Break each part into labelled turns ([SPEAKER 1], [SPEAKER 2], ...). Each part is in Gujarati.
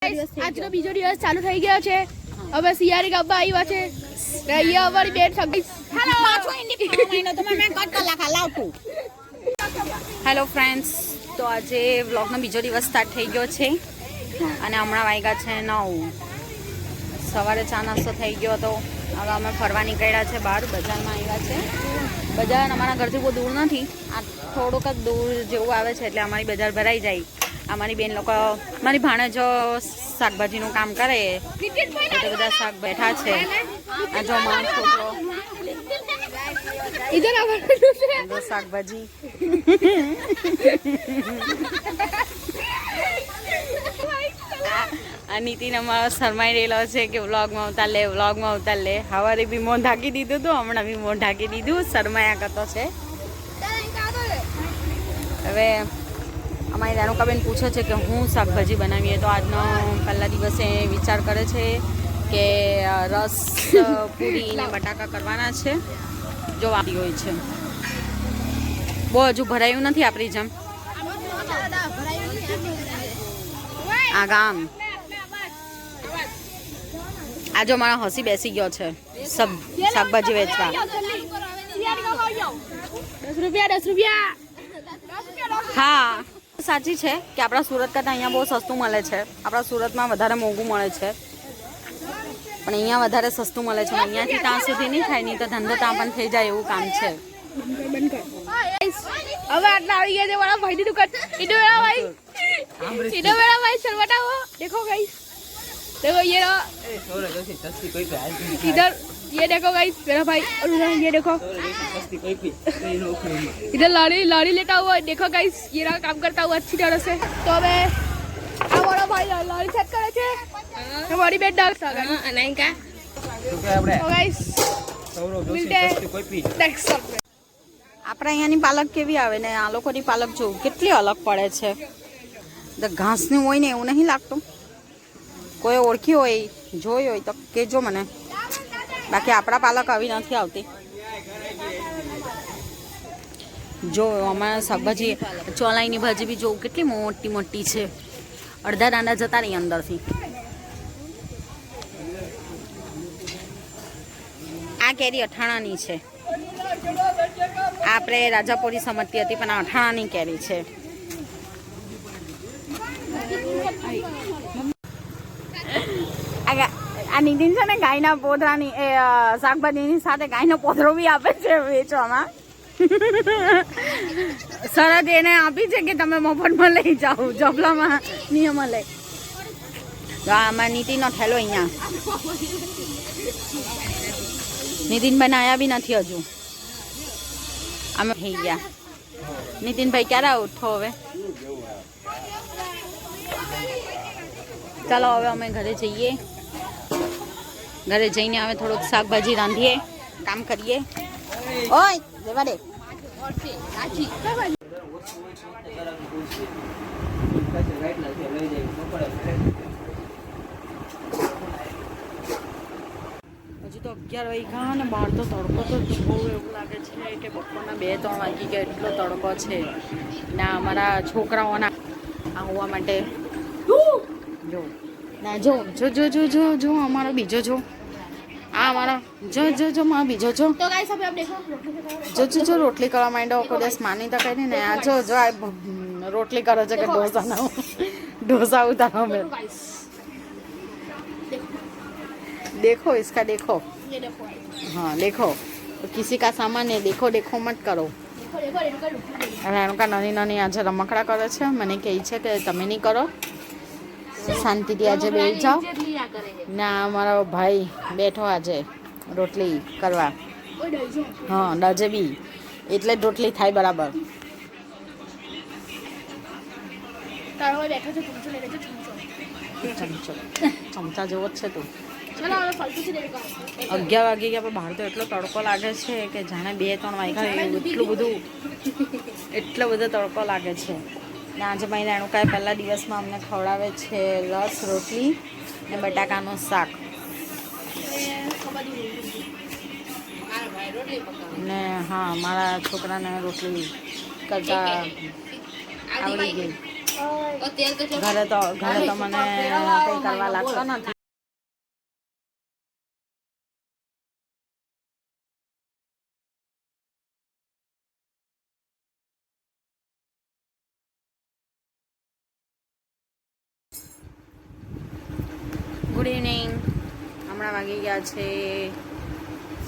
[SPEAKER 1] આજનો બીજો દિવસ ચાલુ થઈ ગયો છે. હવે સિયારી ગાબા આવ્યા છે. અહીંયા અમારી બેન સગી.
[SPEAKER 2] હેલો ફ્રેન્ડ્સ, તો આજે વ્લોગનો બીજો દિવસ સ્ટાર્ટ થઈ ગયો છે અને હમણાં વાગ્યા છે 9. સવારે ચા નાસ્તો થઈ ગયો હતો. હવે અમે ફરવા નીકળ્યા છે, બહાર બજારમાં આવ્યા છે. બજાર અમારા ઘરથી બહુ દૂર નથી, આ થોડુંક જ દૂર જેવું આવે છે, એટલે અમારી બજાર ભરાઈ જાય. અમારી બેન લોકો, મારી ભાણેજો શાકભાજીનું કામ કરે, એટલે બધા શાક બેઠા છે. આ જો મારો છોકરો શાકભાજી આ નીતિન અમારો શરમાઈ રહેલો છે કે વ્લોગમાં ઉતાર લે. સવારે બી મોં ઢાંકી દીધું હતું, હમણાં બી મોં ઢાંકી દીધું, શરમાયા કરતો છે. હવે અમારી રેણુકાબેન પૂછે છે કે હું શાકભાજી બનાવીએ, તો આજનો પહેલા દિવસે વિચાર કરે છે કે રસ પૂરી ને બટાકા કરવાના છે. જો આવી હોય છે, બહુ હજુ ભરાયું નથી આપણી જેમ. આ ગામ આજો મારો હસી બેસી ગયો છે શાકભાજી વેચવા.
[SPEAKER 1] 10 રૂપિયા.
[SPEAKER 2] હા, સાચી છે કે આપણા સુરત કરતાં અહીંયા બહુ સસ્તું મળે છે. આપણા સુરતમાં વધારે મોંઘું મળે છે, પણ અહીંયા વધારે સસ્તું મળે છે. અહીંયાથી ત્યાં સુધી નહીં થાય, નહીં તો ધંધો ત્યાં પણ થઈ જાય એવું કામ છે.
[SPEAKER 1] હવે આટલા આવી ગયા છે વાળા ભાઈની દુકાન. ઈડોવેરા ભાઈ સરવટા હો. देखो गाइस, देखो ये इधर, ये देखो गाइस मेरा भाई, और उधर ये देखो इधर लाड़ी लेता हुआ. देखो गाइस, ये रहा काम करता हुआ अच्छी तरह से. तो હવે हमारा भाई लाड़ी सेट करे છે, हमारी बेट डांस कर नहीं का. तो गाइस मिलते हैं नेक्स्ट व्लॉग में.
[SPEAKER 2] આપણે અહીંયાની પાલક કેવી આવે ને આ લોકોની પાલક જો કેટલી અલગ પડે છે. ઘાસની હોય ને એવું નહીં લાગતું. કોઈ ઓળખી હોય, જોઈ હોય તો કહેજો મને, બાકી આપણા પાલક આવી નથી આવતી. જો અમારા શાકભાજી, ચોલાઈની ભાજી બી જો કેટલી મોટી મોટી છે. અડધા દાંડા જતા રહી અંદરથી. આ કેરી અઠાણાની છે. આપણે રાજાપુરી સમજતી હતી, પણ આ અઠાણાની કેરી છે. આ નીતિન છે ને ગાયના પોદરાની શાકભાજીની સાથે ગાયનો પોદરો બી આપે છે વેચવામાં. શરત એને આપી છે કે તમે મફતમાં લઈ જાઓ, જબલામાં નિયમ લઈ. તો આમાં નીતિનનો થેલો અહીંયા. નીતિનભાઈ આયા બી નથી હજુ. અમે થઈ ગયા. નીતિનભાઈ ક્યારે ઉઠો હવે? ચાલો હવે અમે ઘરે જઈએ. ઘરે જઈને હવે થોડુંક શાકભાજી રાંધીએ, કામ કરીએ. ઓય દેવા દે. હજુ તો 11 વાગ્યા ને બહાર તો તડકો તો બહુ એવું લાગે છે કે બપોરના 2-3 વાગી ગયા, એટલો તડકો છે. ના અમારા છોકરાઓના આવવા માટે જો ના જો જો જો જો જો જો અમારો બીજો જો, આ અમારો જો જો જો મારો બીજો જો.
[SPEAKER 1] तो गाइस अभी आप देखो
[SPEAKER 2] જો જો જો રોટલી કરવા માંડ્યો. કોઈ દિવસ માની તો કઈ ને આ જો જો આ રોટલી કરે છે કે ઢોસા ઉતારો મેં. देखो इसका देखो.
[SPEAKER 1] ये देखो
[SPEAKER 2] हाँ देखो, तो किसी का सामान है, देखो देखो मत करो. એનું નાની નાની આજે રમકડા કરે છે. મને કહે છે કે તમે નહીં કરો, શાંતિથી આજે બેસી જાઓ. ના અમારો ભાઈ બેઠો આજે રોટલી કરવા. હા ડજે બી, એટલે જ રોટલી થાય બરાબર.
[SPEAKER 1] तारो बैठो जो चमचो ले लेજો चमचो.
[SPEAKER 2] ચમચા જેવો જ છે તું.
[SPEAKER 1] चलो હવે ફલતું છે દેખો.
[SPEAKER 2] 11 વાગી ગયા, પણ બહાર તો એટલો તડકો લાગે છે કે જાણે 2-3 વાગ્યા. એટલો બધો તડકો લાગે છે. ને આજે મારી રેણુકાએ પહેલા દિવસમાં અમને ખવડાવે છે રસ, રોટલી ને બટાકાનું શાક. ને હા, મારા છોકરાને રોટલી કરતા આવડી ગઈ. ઘરે તો મને કંઈ કરવા લાગતો નથી. Good evening. હમણાં વાગી ગયા છે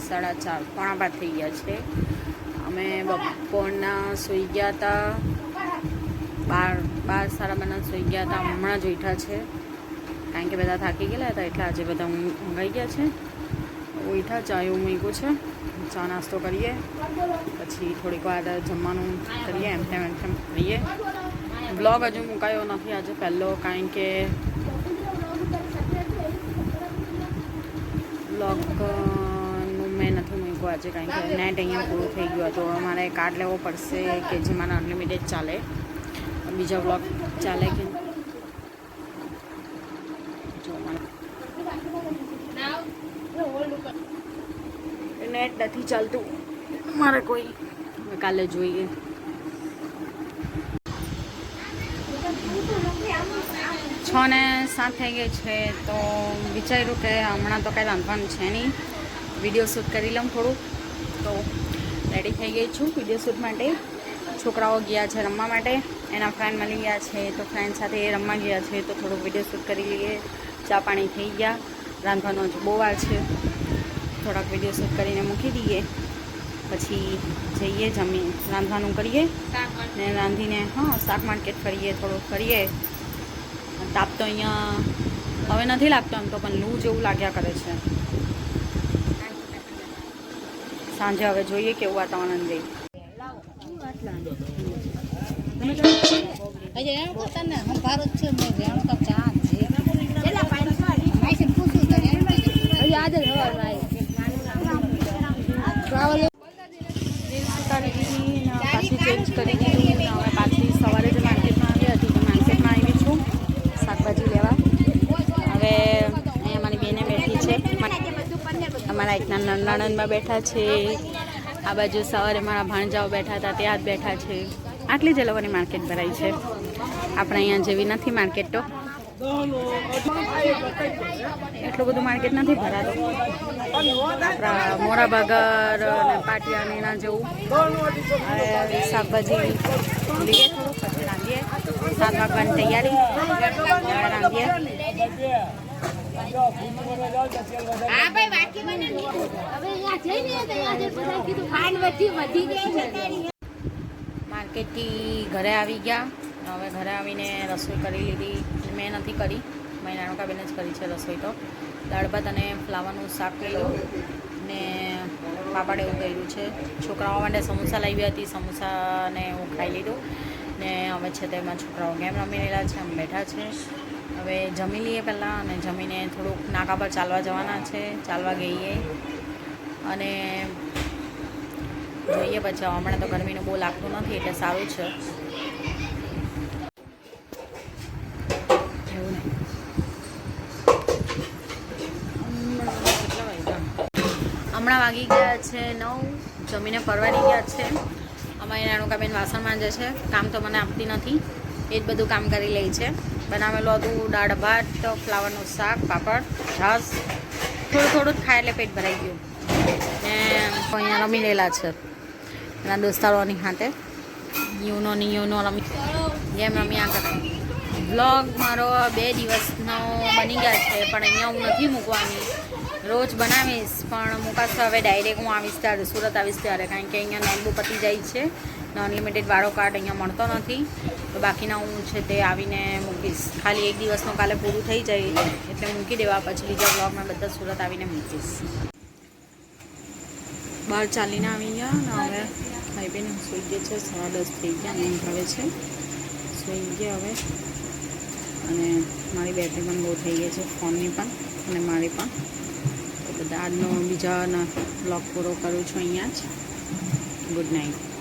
[SPEAKER 2] 4:30, 4:45 થઈ ગયા છે. અમે બપોરના સૂઈ ગયા હતા 12, 12:30 સૂઈ ગયા હતા. હમણાં જ ઉઠ્યા છે કારણ કે બધા થાકી ગયેલા હતા એટલે આજે બધા ઊંઘાઈ ગયા છે. ઉઠ્યા, ચા એવું મૂક્યું છે, ચા નાસ્તો કરીએ, પછી થોડીક વાર જમવાનું કરીએ, એમ તેમ કરીએ. બ્લોગ હજુ મુકાયો નથી આજે પહેલો, કારણ કે બ્લોગનું મેં નથી મૂક્યું આજે કારણ કે નેટ અહીંયા પૂરું થઈ ગયું હતું. અમારે કાર્ડ લેવો પડશે કે જેમાં અનલિમિટેડ ચાલે, બીજો બ્લોગ ચાલે કે જો નેટ નથી ચાલતું મારે કોઈ, કાલે જોઈએ. છ ને 7 થઈ ગઈ છે તો વિચાર્યું કે હમણાં તો કાંઈ રાંધવાનું છે નહીં, વિડીયો શૂટ કરી લઉં થોડુંક. તો રેડી થઈ ગઈ છું વિડીયો શૂટ માટે. છોકરાઓ ગયા છે રમવા માટે, એના ફ્રેન્ડ મળી ગયા છે તો ફ્રેન્ડ સાથે રમવા ગયા છે તો થોડુંક વિડીયો શૂટ કરી લઈએ. ચા પાણી થઈ ગયા, રાંધવાનો જ બહુ વાર છે, થોડાક વિડીયો શૂટ કરીને મૂકી દઈએ, પછી જઈએ જમી રાંધવાનું કરીએ ને રાંધીને શાક માર્કેટ ફરીએ, થોડુંક ફરીએ. તાપ તો અહીંયા હવે નથી લાગતો એમ તો, પણ લૂ જેવું લાગ્યા કરે છે. સાંજે હવે જોઈએ કેવું વાતાવરણ રહે. પાછી ચેન્જ કરી દીધી. હવે પાછી સવારે જ માર્કેટમાં આવી હતી તો માર્કેટમાં આવી છું શાકભાજી લેવા. હવે અહીંયા મારી બેને બેઠી છે, અમારા એકના નણંદમાં બેઠા છે. આ બાજુ સવારે મારા ભાણજાઓ બેઠા હતા ત્યાં જ બેઠા છે. આટલી જ એ લોકોની માર્કેટ ભરાઈ છે, આપણે અહીંયા જેવી નથી માર્કેટ. તો એટલું બધું માર્કેટ નથી ભરાતું આપણા મોરાભાગર અને પાટિયા એના જેવું. હવે શાકભાજી લઈએ થોડું, પછી રાંધીએ. 7 વાગવાની તૈયારી, રાંધીએ. માર્કેટથી ઘરે આવી ગયા. હવે ઘરે આવીને રસોઈ કરી લીધી. મેં નથી કરી, મેં નાનકાબેને જ કરી છે રસોઈ. તો દાળ ભાત અને ફ્લાવરનું શાક કર્યું ને પાપડ એવું કર્યું છે. છોકરાઓ માટે સમોસા લાવી હતી, સમોસાને એવું ખાઈ લીધું ને હવે છે તેમાં છોકરાઓ ગેમ રમી રહેલા છે, અમે બેઠા છે. હવે જમી લઈએ પહેલાં, અને જમીને થોડુંક નાકા પર ચાલવા જવાના છે, ચાલવા ગઈએ અને જોઈએ પછી. હમણાં તો ગરમીનું બહુ લાગતું નથી એટલે સારું છે. હમણાં વાગી ગયા છે 9, જમીને પરવારી ગયા છે. અમારી નાનુકાબેન વાસણ માંજે છે, કામ તો મને આપતી નથી, એ જ બધું કામ કરી લે છે. બનાવેલું હતું દાળ ભાત, ફ્લાવરનું શાક, પાપડ, છાશ, થોડું જ ખાય એટલે પેટ ભરાઈ ગયું. ને અહીંયા રમી રહેલા છે એના દોસ્તારોની હાથે, યુનો રમી ગેમ રમ્યા કરે. વ્લોગ મારો 2 દિવસનો બની ગયા છે, પણ અહીંયા હું નથી મૂકવાની, રોજ બનાવીશ. પણ મૂકાશે હવે ડાયરેક્ટ હું આવીશ ત્યારે, સુરત આવીશ ત્યારે, કારણ કે અહીંયા નેટ બહુ પતી જાય છે ને અનલિમિટેડ વાળો કાર્ડ અહીંયા મળતો નથી. તો બાકીના હું છે તે આવીને મૂકીશ. ખાલી 1 દિવસનો કાલે પૂરું થઈ જાય એટલે મૂકી દેવા, પછી બીજા બ્લોગમાં બધા સુરત આવીને મૂકીશ. બહાર ચાલીને આવી ગયા ને હવે ભાઈ બેન સૂઈ ગયા છે. 10:30 થઈ ગયા, ઊંઘ આવે છે, સૂઈ ગયા હવે. અને મારી બેટરી પણ બહુ થઈ ગઈ છે, ફોનની પણ અને મારી પણ. તો બધા આજનો બીજા બ્લોગ પૂરો કરું છું અહીંયા જ. Good night.